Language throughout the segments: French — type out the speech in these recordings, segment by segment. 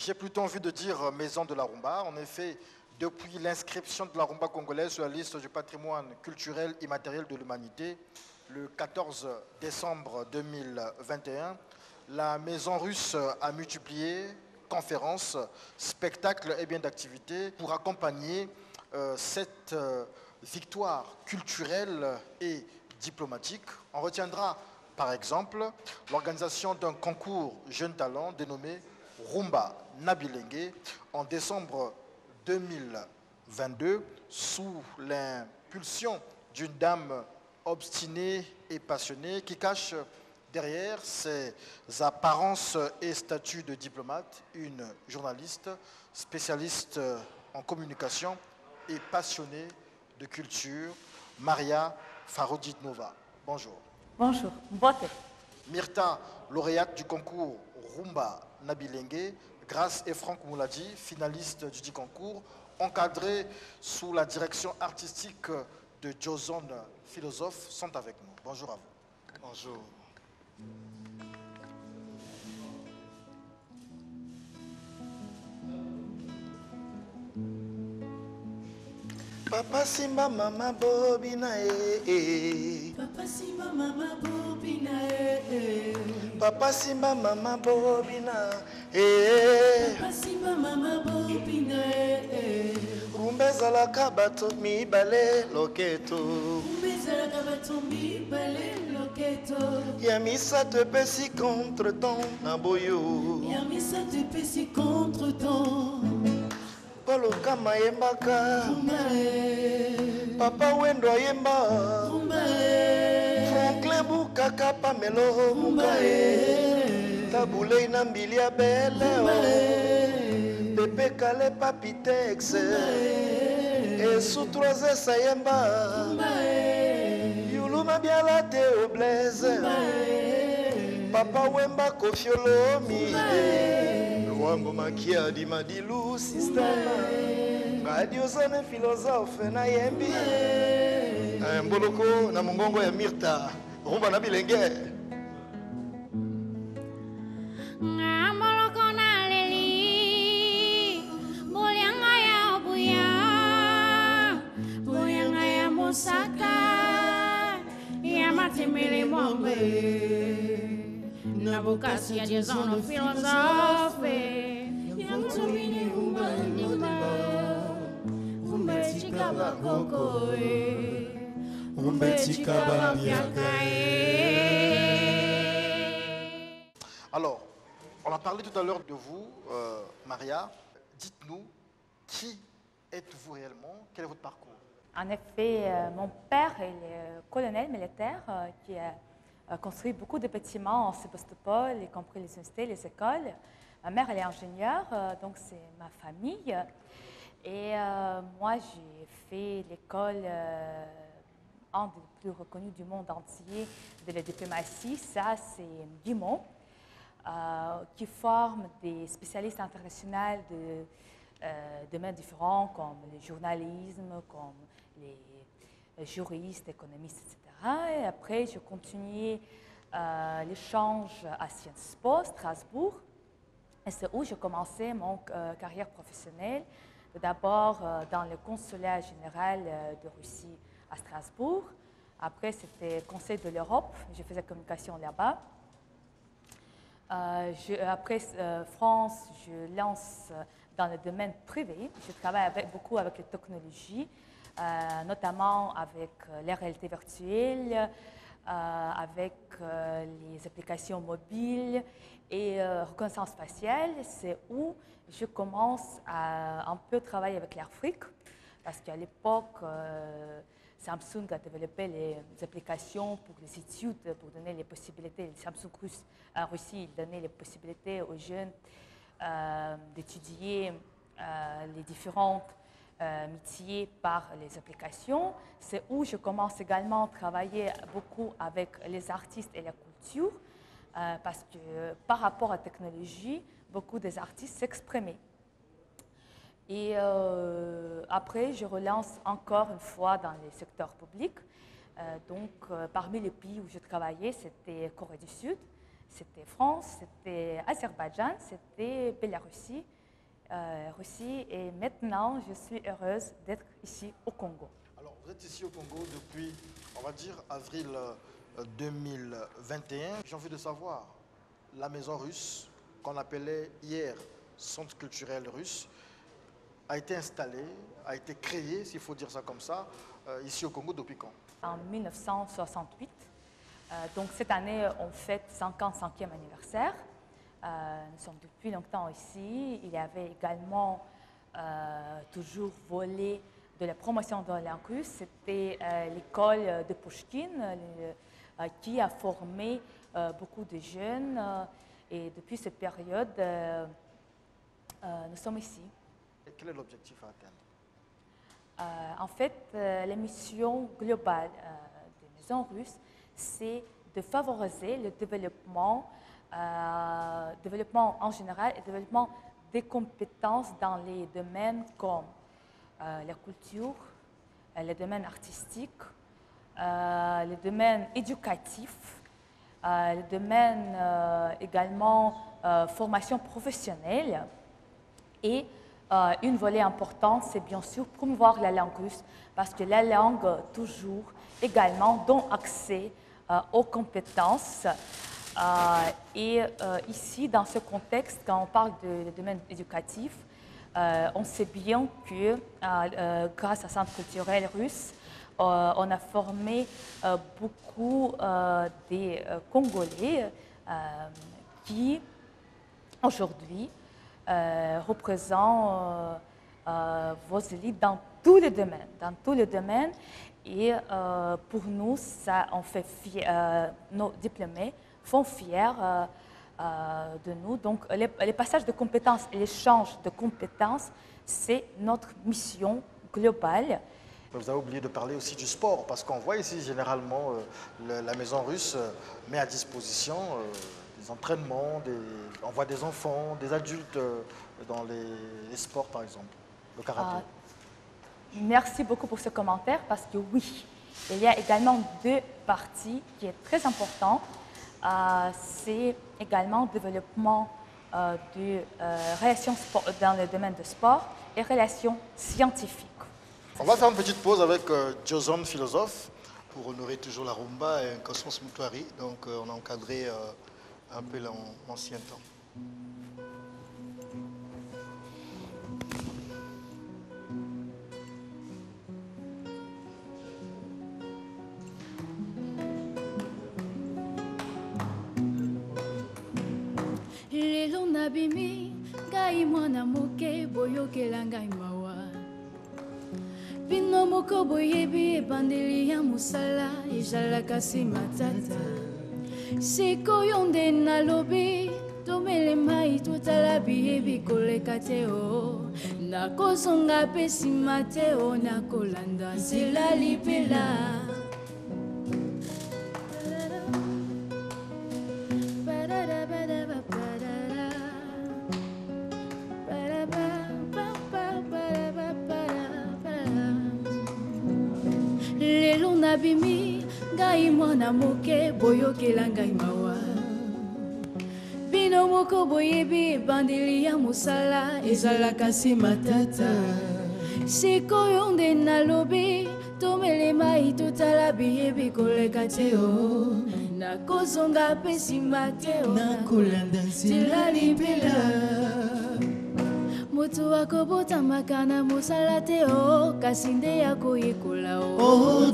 J'ai plutôt envie de dire maison de la rumba. En effet, depuis l'inscription de la rumba congolaise sur la liste du patrimoine culturel immatériel de l'humanité, le 14 décembre 2021, la maison russe a multiplié conférences, spectacles et bien d'activités pour accompagner cette victoire culturelle et diplomatique. On retiendra par exemple l'organisation d'un concours Jeunes Talents dénommé Rumba Nabilengue en décembre 2022 sous l'impulsion d'une dame obstinée et passionnée qui cache derrière ses apparences et statuts de diplomate une journaliste spécialiste en communication et passionnée de culture, Maria Faroditnova. Bonjour. Bonjour, Mbote. Myrta, lauréate du concours Rumba Nabilengue, Grace et Franck Mouladi, finalistes du dit concours, encadrés sous la direction artistique de Joson Philosophe, sont avec nous. Bonjour à vous. Bonjour. Papa Simba Mama Bobina Papa Simba Mama Bobina Papa Simba Mama Bobina Papa Simba Mama Bobina Rumba zalaka bato mibale loketo Rumba zalaka bato mibale loketo Ya misato epesi contre-temps na boyo Ya misato epesi contre-temps Polo kama yembaka Papa wendo ayemba Franklin bukaka pamelo mukae Tabule na mbili ya bele Pepe kale papitex Esu troise sayemba Yuluma biala te oblaise Papa wemba kofiolomi Luambo makia di madilu sistema Radio zone philosophe na yembi Mboloko na mongongo ya Myrta Rumba Nabilengue Mboloko na leli Bolianga ya buya Bolianga ya musaka Ya matemele mwambe Na bukasi ya jezono filosofe Ya mtumini rumba nima Rumba chikaba kokoe Rumba chikaba biakae. Alors, on a parlé tout à l'heure de vous, Maria. Dites-nous, qui êtes-vous réellement? Quel est votre parcours? En effet, mon père il est colonel militaire qui a construit beaucoup de bâtiments en Sébastopol, y compris les universités, les écoles. Ma mère elle est ingénieure, donc c'est ma famille. Et moi, j'ai fait l'école, un des plus reconnus du monde entier de la diplomatie. Ça, c'est Guimont, qui forme des spécialistes internationaux de domaines différents, comme le journalisme, comme les juristes, économistes, etc. Et après, je continuais l'échange à Sciences Po, Strasbourg. Et c'est où j'ai commencé mon carrière professionnelle. D'abord dans le consulat général de Russie à Strasbourg. Après, c'était le Conseil de l'Europe. Je faisais communication là-bas. Après France, je lance dans le domaine privé. Je travaille beaucoup avec les technologies, notamment avec la réalité virtuelle, avec les applications mobiles et reconnaissance faciale. C'est où je commence à un peu travailler avec l'Afrique, parce qu'à l'époque, Samsung a développé les applications pour les études, pour donner les possibilités. Samsung en Russie, il donnait les possibilités aux jeunes d'étudier les différents métiers par les applications. C'est où je commence également à travailler beaucoup avec les artistes et la culture, parce que par rapport à la technologie, beaucoup des artistes s'exprimaient. Et après, je relance encore une fois dans le secteur public. Parmi les pays où je travaillais, c'était Corée du Sud, c'était France, c'était Azerbaïdjan, c'était Bélarussie Russie et maintenant je suis heureuse d'être ici au Congo. Alors, vous êtes ici au Congo depuis, on va dire, avril 2021. J'ai envie de savoir, la maison russe, qu'on appelait hier Centre culturel russe, a été installée, a été créée, s'il faut dire ça comme ça, ici au Congo depuis quand? En 1968. Donc cette année, on fête 55e anniversaire. Nous sommes depuis longtemps ici. Il y avait également toujours volet de la promotion de la langue russe. C'était l'école de Pouchkine qui a formé beaucoup de jeunes. Et depuis cette période, nous sommes ici. Et quel est l'objectif à atteindre? En fait, la mission globale des maisons russes, c'est de favoriser le développement en général et le développement des compétences dans les domaines comme la culture, le domaine artistique, le domaine éducatif, le domaine également formation professionnelle et une volet importante, c'est bien sûr promouvoir la langue russe parce que la langue toujours également donne accès aux compétences. Et ici, dans ce contexte, quand on parle de domaine éducatif, on sait bien que grâce à Centre culturel russe, on a formé beaucoup des Congolais qui, aujourd'hui, représentent vos élites dans tous les domaines. Et pour nous, ça, on fait nos diplômés font fiers de nous. Donc, les passages de compétences et l'échange de compétences, c'est notre mission globale. Vous avez oublié de parler aussi du sport, parce qu'on voit ici généralement la maison russe met à disposition des entraînements, on voit des enfants, des adultes dans les sports par exemple, le karaté. Merci beaucoup pour ce commentaire, parce que oui, il y a également deux parties qui est très importantes. C'est également le développement de relations dans le domaine de sport et relations scientifiques. On va faire une petite pause avec Joson Philosophe pour honorer toujours la rumba et Cosmos Mutuari. Donc on a encadré un peu l'ancien temps. lelo nabimi ngai mwana moke boyokela ngai mawa bino moko boyebi ebandeli ya mosala ezalaka se matata sikoyo nde nalobi tomele mai totala biyebi koleka te o nakozonga mpe nsima te o nakolanda nzela libela nabimi ngai mwana moke boyokela ngai mawa bino moko boyebi ebandeli ya mosala ezalaka se matata sikoyo nde nalobi tomele mai totala biyebi koleka te o nakozonga mpe nsima te o nakolanda nzela libela moto akobotamaka na mosala te o kasi nde akoyekola o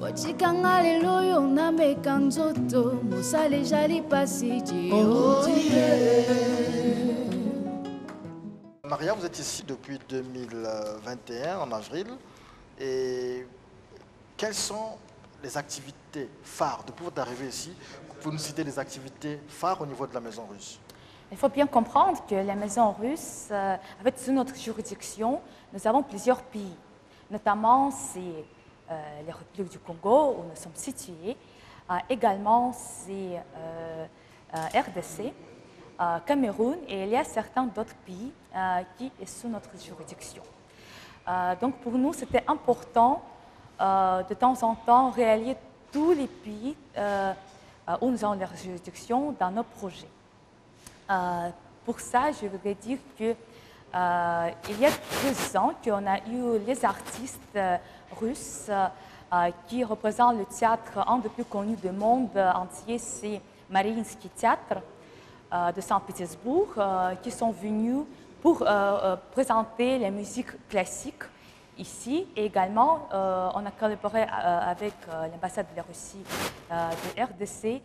otikanga lelo oyo nameka nzoto mosala ezali pasi Maria, vous êtes ici depuis 2021, en avril. Et quelles sont les activités phares depuis votre arrivée ici? Vous pouvez nous citer des activités phares au niveau de la maison russe? Il faut bien comprendre que la maison russe, avec sous notre juridiction, nous avons plusieurs pays. Notamment, c'est la République du Congo, où nous sommes situés. Également, c'est RDC, Cameroun, et il y a certains d'autres pays qui sont sous notre juridiction. Donc, pour nous, c'était important de temps en temps réaliser tous les pays où nous avons la juridiction dans nos projets. Pour ça, je voudrais dire que il y a 2 ans qu'on a eu les artistes russes qui représentent le théâtre, un des plus connus du monde entier, c'est Mariinsky Théâtre de Saint-Pétersbourg, qui sont venus pour présenter la musique classique ici. Et également, on a collaboré avec l'ambassade de la Russie de RDC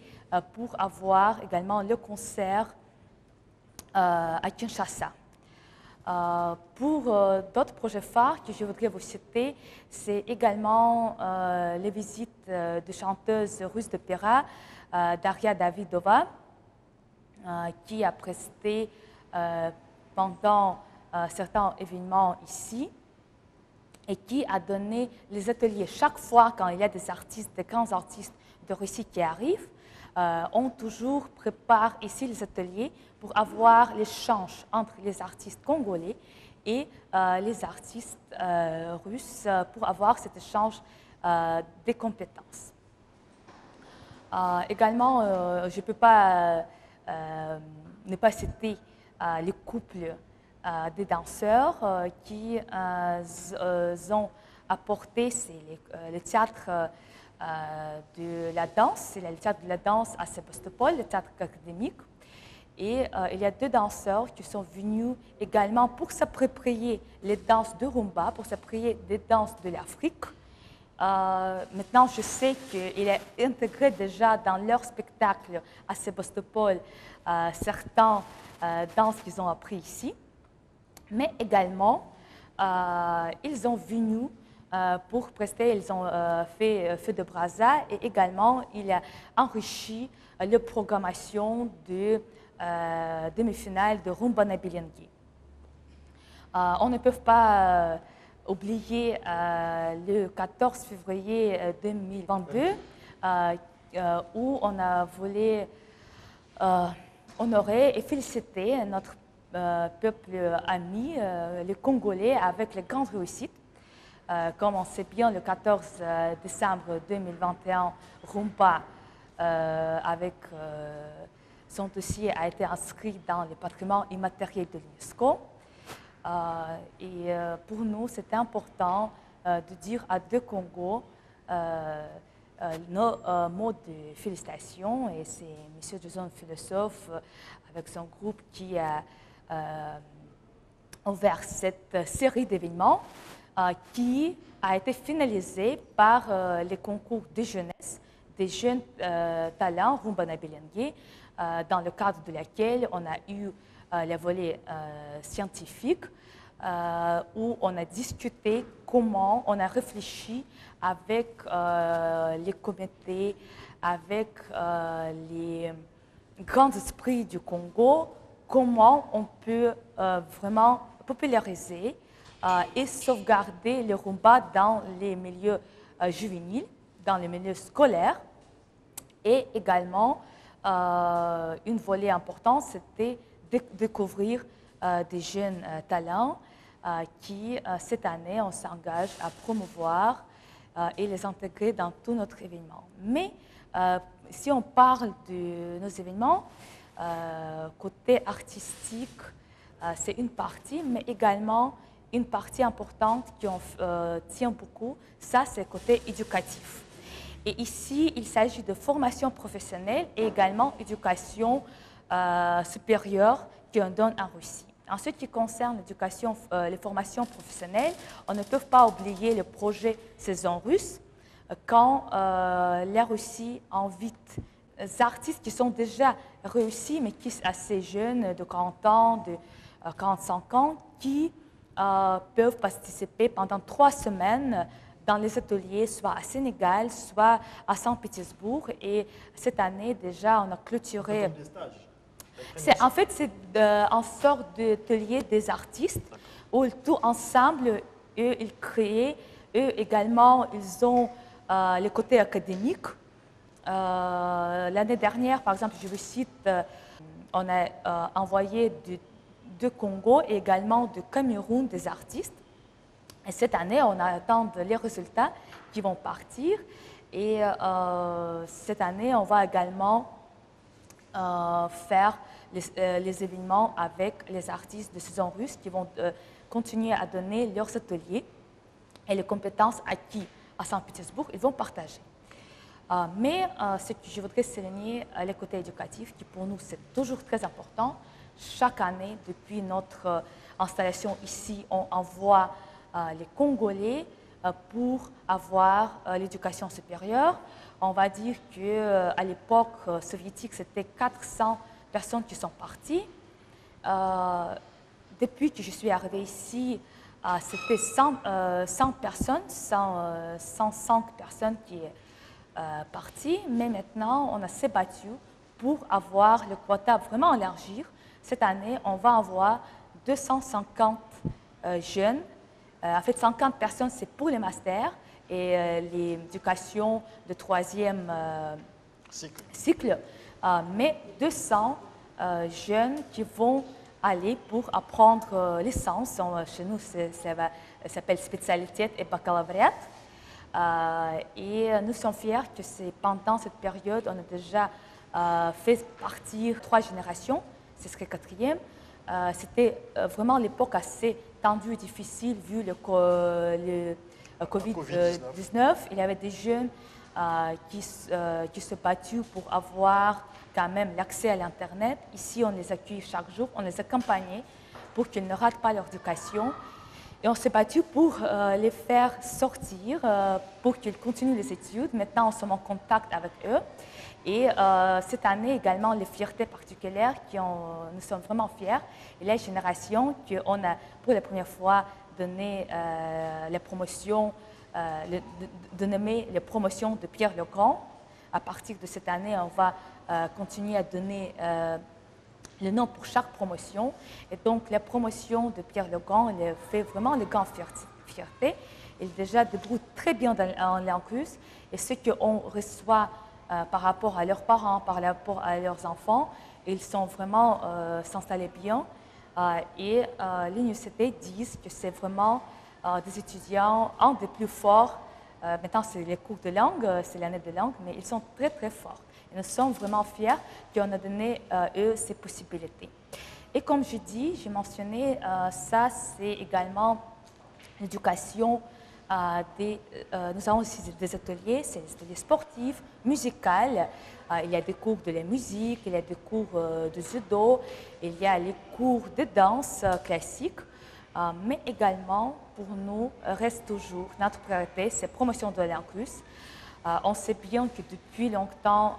pour avoir également le concert à Kinshasa. Pour d'autres projets phares que je voudrais vous citer, c'est également les visites de chanteuses russes d'opéra, Daria Davidova, qui a presté pendant certains événements ici et qui a donné les ateliers. Chaque fois quand il y a des artistes, des grands artistes de Russie qui arrivent, on toujours prépare ici les ateliers pour avoir l'échange entre les artistes congolais et les artistes russes pour avoir cet échange des compétences. Également, je ne peux pas ne pas citer les couples des danseurs qui ont apporté le théâtre de la danse, c'est le théâtre de la danse à Sébastopol, le théâtre académique. Et il y a 2 danseurs qui sont venus également pour s'approprier les danses de rumba, pour s'approprier des danses de l'Afrique. Maintenant, je sais qu'il est intégré déjà dans leur spectacle à Sébastopol certaines danses qu'ils ont appris ici. Mais également, ils sont venus pour prester, ils ont fait feu de brasa et également, il a enrichi la programmation de demi-finale de Rumba Nabiliangi. On ne peut pas oublier le 14 février 2022 où on a voulu honorer et féliciter notre peuple ami, les Congolais, avec les grandes réussites. Comme on sait bien, le 14 décembre 2021, Rumba, avec son dossier, a été inscrit dans le patrimoine immatériel de l'UNESCO. Et pour nous, c'est important de dire à deux Congos nos mots de félicitations. Et c'est M. Jason, philosophe, avec son groupe qui a ouvert cette série d'événements qui a été finalisée par les concours de jeunesse, des jeunes talents Rumba Nabiliangi, dans le cadre de laquelle on a eu le volet scientifique, où on a discuté comment on a réfléchi avec les comités, avec les grands esprits du Congo, comment on peut vraiment populariser et sauvegarder le rumba dans les milieux juvéniles, dans les milieux scolaires. Et également, une volet importante, c'était de découvrir des jeunes talents qui, cette année, on s'engage à promouvoir et les intégrer dans tout notre événement. Mais si on parle de nos événements, côté artistique, c'est une partie, mais également une partie importante qui on tient beaucoup, ça c'est le côté éducatif. Et ici, il s'agit de formation professionnelle et également éducation supérieure qu'on donne en Russie. En ce qui concerne l'éducation, les formations professionnelles, on ne peut pas oublier le projet Saison russe, quand la Russie invite des artistes qui sont déjà réussis, mais qui sont assez jeunes, de 40 ans, de 45 ans, qui peuvent participer pendant 3 semaines dans les ateliers, soit à Sénégal, soit à Saint-Pétersbourg. Et cette année, déjà, on a clôturé. En fait, c'est une sorte d'atelier des artistes où tout ensemble, eux, ils créent. Eux également, ils ont le côté académique. L'année dernière, par exemple, je vous cite, on a envoyé de Congo et également de Cameroun des artistes. Et cette année, on attend les résultats qui vont partir. Et cette année, on va également faire les événements avec les artistes de saison russe qui vont continuer à donner leurs ateliers et les compétences acquises à Saint-Pétersbourg, ils vont partager. Mais ce que je voudrais souligner, le côté éducatif, qui pour nous c'est toujours très important. Chaque année, depuis notre installation ici, on envoie les Congolais pour avoir l'éducation supérieure. On va dire qu'à l'époque soviétique, c'était 400 personnes qui sont parties. Depuis que je suis arrivée ici, c'était 100 personnes, 105 personnes qui sont parties. Mais maintenant, on a s'est battu pour avoir le quota vraiment élargir. Cette année, on va avoir 250 jeunes. En fait, 50 personnes, c'est pour les masters et l'éducation de troisième cycle. Mais 200 jeunes qui vont aller pour apprendre licence. Chez nous, ça s'appelle spécialité et baccalauréat. Et nous sommes fiers que pendant cette période, on a déjà fait partir 3 générations. Ce serait 4e. C'était vraiment l'époque assez tendue et difficile vu le Covid-19. Il y avait des jeunes qui se battent pour avoir quand même l'accès à l'Internet. Ici, on les accueille chaque jour, on les accompagne pour qu'ils ne ratent pas leur éducation. Et on s'est battu pour les faire sortir, pour qu'ils continuent les études. Maintenant, nous sommes en contact avec eux. Et cette année également, les fiertés particulières, nous sommes vraiment fiers. Et la génération qu'on a pour la première fois donné la promotion, de nommer les promotions de Pierre Legrand. À partir de cette année, on va continuer à donner le nom pour chaque promotion. Et donc, la promotion de Pierre Legrand, elle fait vraiment le grand fierté. Il déjà débrouille très bien en langue russe. Et ce qu'on reçoit par rapport à leurs parents, par rapport à leurs enfants, ils sont vraiment s'installer bien. Et l'université dit que c'est vraiment des étudiants, un des plus forts. Maintenant, c'est les cours de langue, c'est l'année de langue, mais ils sont très, très forts. Et nous sommes vraiment fiers qu'on a donné eux ces possibilités. Et comme je dis, j'ai mentionné, ça, c'est également l'éducation. Nous avons aussi des ateliers, c'est des ateliers sportifs, musicaux. Il y a des cours de la musique, il y a des cours de judo, il y a les cours de danse classique. Mais également, pour nous, reste toujours notre priorité, c'est la promotion de la langue russe. On sait bien que depuis longtemps,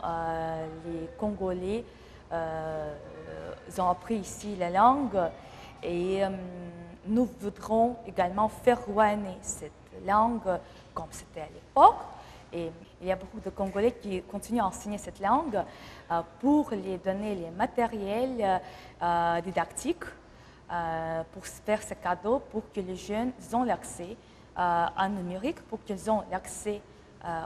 les Congolais ont appris ici la langue et nous voudrons également faire rayonner cette langue comme c'était à l'époque. Et il y a beaucoup de Congolais qui continuent à enseigner cette langue pour les donner les matériels didactiques, pour faire ce cadeau, pour que les jeunes aient l'accès à numérique, pour qu'ils aient l'accès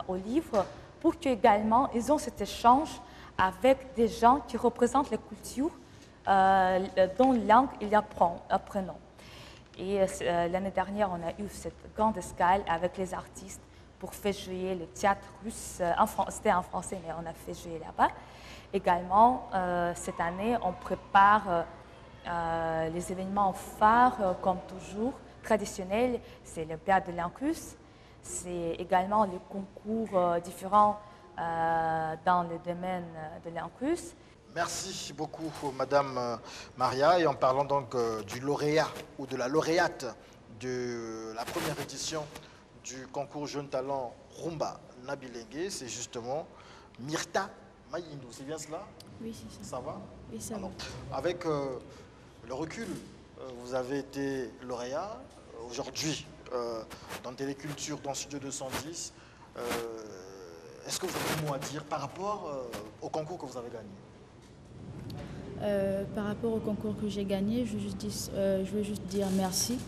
aux livres, pour qu'également ils aient cet échange avec des gens qui représentent la culture dont langue ils apprennent. Et l'année dernière, on a eu cette grande escale avec les artistes pour faire jouer le théâtre russe. C'était en français, mais on a fait jouer là-bas. Également, cette année, on prépare les événements phares, comme toujours, traditionnels. C'est le théâtre de langue russe. C'est également les concours différents dans le domaine de langue russe. Merci beaucoup, Madame Maria. Et en parlant donc du lauréat ou de la lauréate de la première édition du concours Jeunes Talents Rumba Nabilengue, c'est justement Myrta Mayindou. C'est bien cela? Oui, c'est ça. Ça va? Oui, ça va. Avec le recul, vous avez été lauréat. Aujourd'hui, dans Téléculture, dans Studio 210, est-ce que vous avez un mot à dire par rapport au concours que vous avez gagné? Par rapport au concours que j'ai gagné, je veux juste dire merci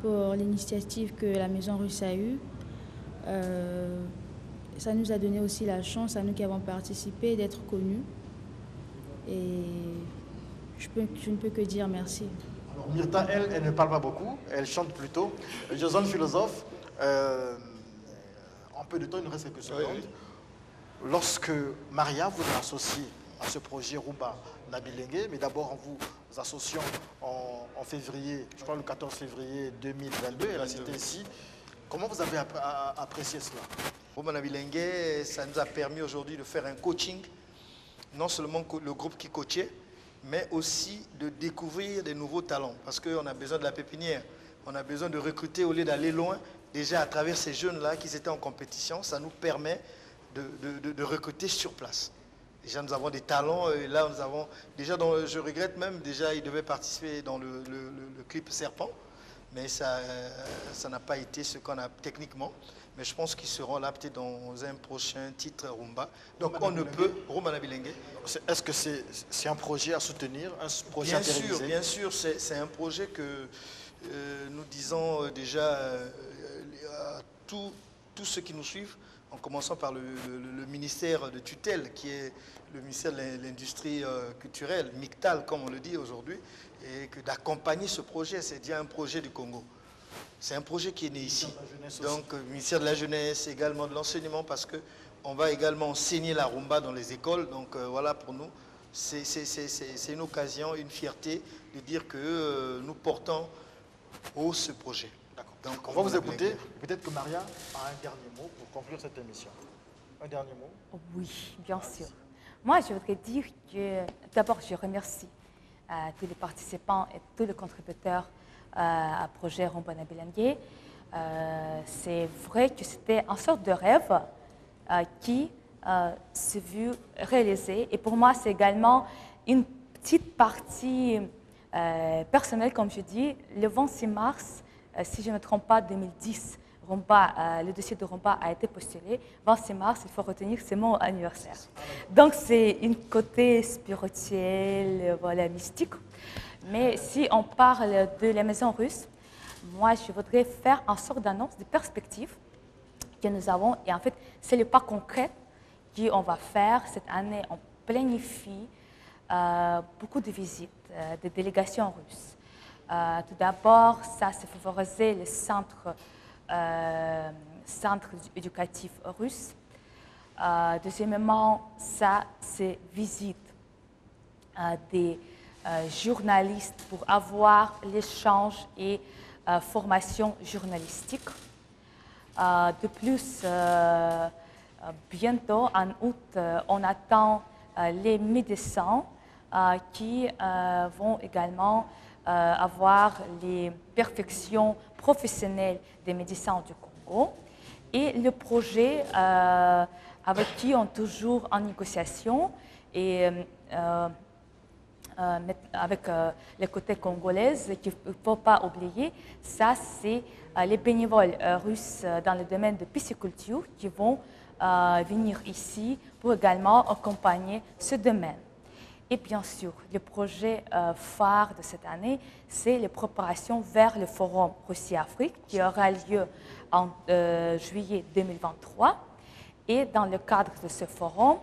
pour l'initiative que la Maison Russe a eue. Ça nous a donné aussi la chance, à nous qui avons participé, d'être connus. Et je ne peux que dire merci. Alors, Myrta, elle ne parle pas beaucoup, elle chante plutôt. Jason Philosophe, un peu de temps, il nous reste quelques secondes. Oui. Lorsque Maria vous a associé à ce projet Rumba Nabilengue, mais d'abord en vous associant en février, je crois le 14 février 2022, et là c'était ici. Comment vous avez apprécié cela? Rumba Nabilengue, ça nous a permis aujourd'hui de faire un coaching, non seulement le groupe qui coachait, mais aussi de découvrir des nouveaux talents, parce qu'on a besoin de la pépinière, on a besoin de recruter au lieu d'aller loin. Déjà à travers ces jeunes-là qui étaient en compétition, ça nous permet de recruter sur place. Déjà nous avons des talents, et là nous avons, déjà je regrette même, déjà ils devaient participer dans le clip Serpent, mais ça n'a pas été ce qu'on a techniquement. Mais je pense qu'ils seront là peut-être dans un prochain titre Rumba. Donc on ne peut, Rumba Nabilengue. Est-ce que c'est un projet à soutenir, un projet à réaliser? Bien sûr, c'est un projet que nous disons déjà à tous ceux qui nous suivent, en commençant par le ministère de tutelle, qui est le ministère de l'Industrie culturelle, MICTAL comme on le dit aujourd'hui, et que d'accompagner ce projet, c'est déjà un projet du Congo. C'est un projet qui est né ici. Donc, le ministère de la Jeunesse, également de l'enseignement, parce qu'on va également enseigner la rumba dans les écoles. Donc, voilà, pour nous, c'est une occasion, une fierté de dire que nous portons haut ce projet. Donc, on va vous écouter. Peut-être que Maria a un dernier mot pour conclure cette émission. Un dernier mot? Oui, bien sûr. Moi, je voudrais dire que, d'abord, je remercie tous les participants et tous les contributeurs à projet Rumba Nabilengue. C'est vrai que c'était une sorte de rêve qui s'est vu réalisé. Et pour moi, c'est également une petite partie personnelle, comme je dis. Le 26 mars, si je ne me trompe pas, 2010, le dossier de Rumba a été postulé. 26 mars, il faut retenir, c'est mon anniversaire. Donc, c'est une côté spirituel, voilà, mystique. Mais si on parle de la maison russe, moi, je voudrais faire une sorte d'annonce de perspective que nous avons. Et en fait, c'est le pas concret qu'on va faire cette année. On planifie beaucoup de visites de délégations russes. Tout d'abord, ça, c'est favoriser les centres éducatifs russes. Deuxièmement, ça, c'est visite des journalistes pour avoir l'échange et formation journalistique. De plus, bientôt, en août, on attend les médecins qui vont également avoir les perfections professionnelles des médecins du Congo. Et le projet avec qui on est toujours en négociation et avec les côtés congolais, qu'il ne faut pas oublier, ça c'est les bénévoles russes dans le domaine de pisciculture qui vont venir ici pour également accompagner ce domaine. Et bien sûr, le projet phare de cette année, c'est les préparations vers le forum Russie-Afrique qui aura lieu en juillet 2023. Et dans le cadre de ce forum,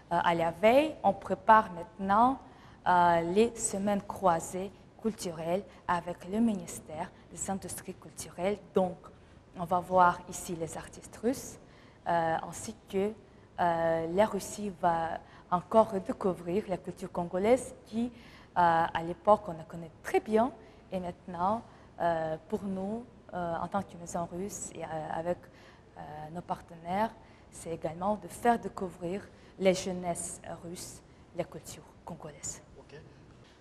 à la veille, on prépare maintenant les semaines croisées culturelles avec le ministère des Industries culturelles. Donc, on va voir ici les artistes russes, ainsi que la Russie va encore redécouvrir la culture congolaise qui, à l'époque, on la connaît très bien. Et maintenant, pour nous, en tant que maison russe et avec nos partenaires, c'est également de faire découvrir les jeunesses russes la culture congolaise. Okay.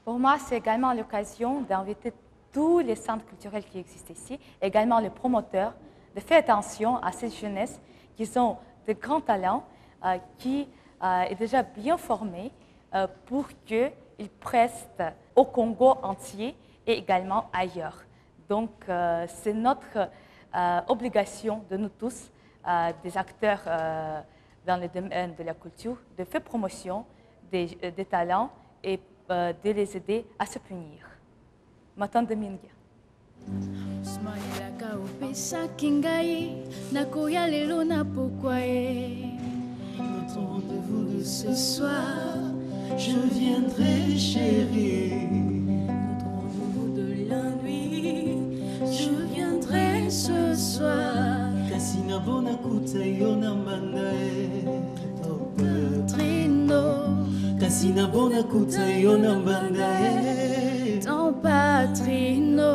Pour moi, c'est également l'occasion d'inviter tous les centres culturels qui existent ici, également les promoteurs, de faire attention à ces jeunesses qui ont de grands talents, qui est déjà bien formé pour qu'ils prestent au Congo entier et également ailleurs. Donc, c'est notre obligation de nous tous, des acteurs dans le domaine de la culture, de faire promotion des talents et de les aider à se punir. Matan de Mingia. Notre rendez-vous de ce soir, je viendrai chérie. Notre rendez-vous de la nuit, je viendrai ce soir. Kasina bona kuta yona manae. Trino, kasi na bona kuta yo na mbanda Ton patrino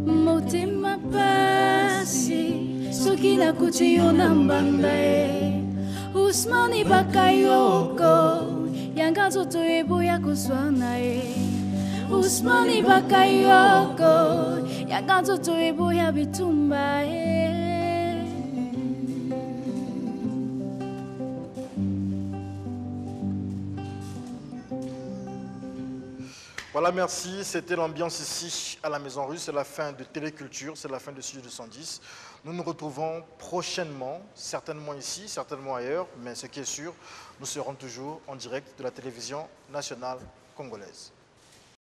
Motema pasi soki nakuti yo na mbanda Usmani bakayoko Yanga nzoto eboya kozwana Usmani bakayoko Yanga nzoto eboya bitumba Voilà, merci. C'était l'ambiance ici à la Maison Russe. C'est la fin de Téléculture, c'est la fin de Studio 210. Nous nous retrouvons prochainement, certainement ici, certainement ailleurs, mais ce qui est sûr, nous serons toujours en direct de la télévision nationale congolaise.